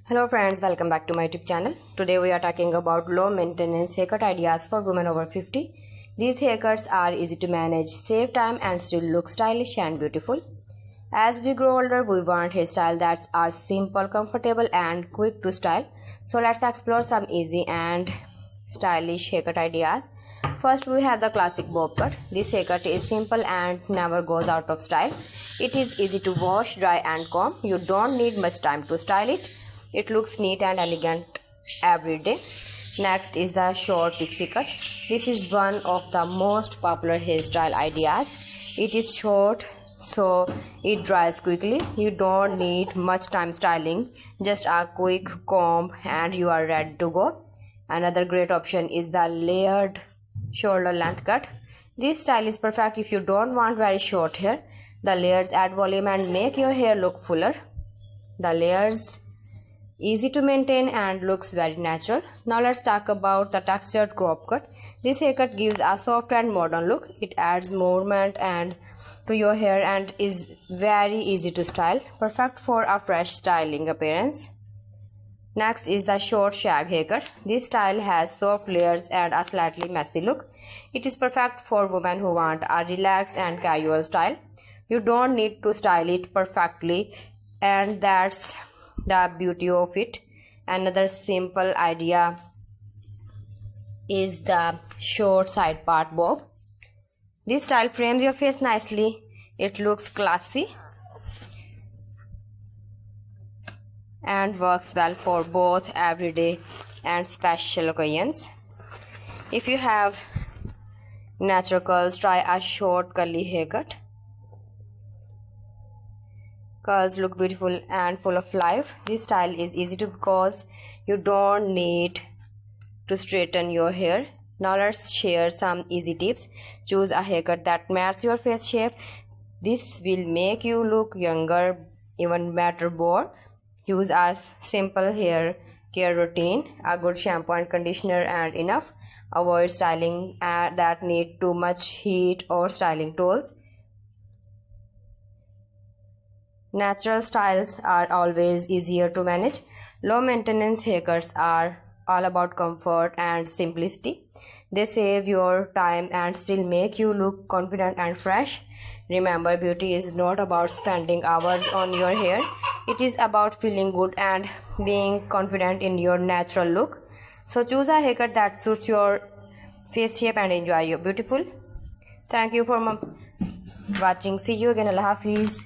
Hello friends, welcome back to my YouTube channel. Today we are talking about low maintenance haircut ideas for women over 50. These haircuts are easy to manage, save time and still look stylish and beautiful. As we grow older, we want hairstyles that are simple, comfortable and quick to style. So let's explore some easy and stylish haircut ideas. First we have the classic bob cut. This haircut is simple and never goes out of style. It is easy to wash, dry and comb. You don't need much time to style it. It looks neat and elegant every day. Next is the short pixie cut. This is one of the most popular hairstyle ideas. It is short, so it dries quickly. You don't need much time styling, just a quick comb and you are ready to go. Another great option is the layered shoulder length cut. This style is perfect if you don't want very short hair. The layers add volume and make your hair look fuller. The layers easy to maintain and looks very natural. Now let's talk about the textured crop cut. This haircut gives a soft and modern look. It adds movement and to your hair and is very easy to style, perfect for a fresh styling appearance. Next is the short shag haircut. This style has soft layers and a slightly messy look. It is perfect for women who want a relaxed and casual style. You don't need to style it perfectly, and that's the beauty of it. Another simple idea is the short side part bob. This style frames your face nicely. It looks classy and works well for both everyday and special occasions. If you have natural curls, try a short curly haircut. Curls look beautiful and full of life. This style is easy to because you don't need to straighten your hair. Now let's share some easy tips. Choose a haircut that matches your face shape. This will make you look younger, even better more. Use a simple hair care routine, a good shampoo and conditioner and enough. Avoid styling that need too much heat or styling tools. Natural styles are always easier to manage. Low maintenance haircuts are all about comfort and simplicity. They save your time and still make you look confident and fresh. Remember, beauty is not about spending hours on your hair. It is about feeling good and being confident in your natural look. So choose a haircut that suits your face shape and enjoy your beautiful. Thank you for watching. See you again. Allah Hafiz.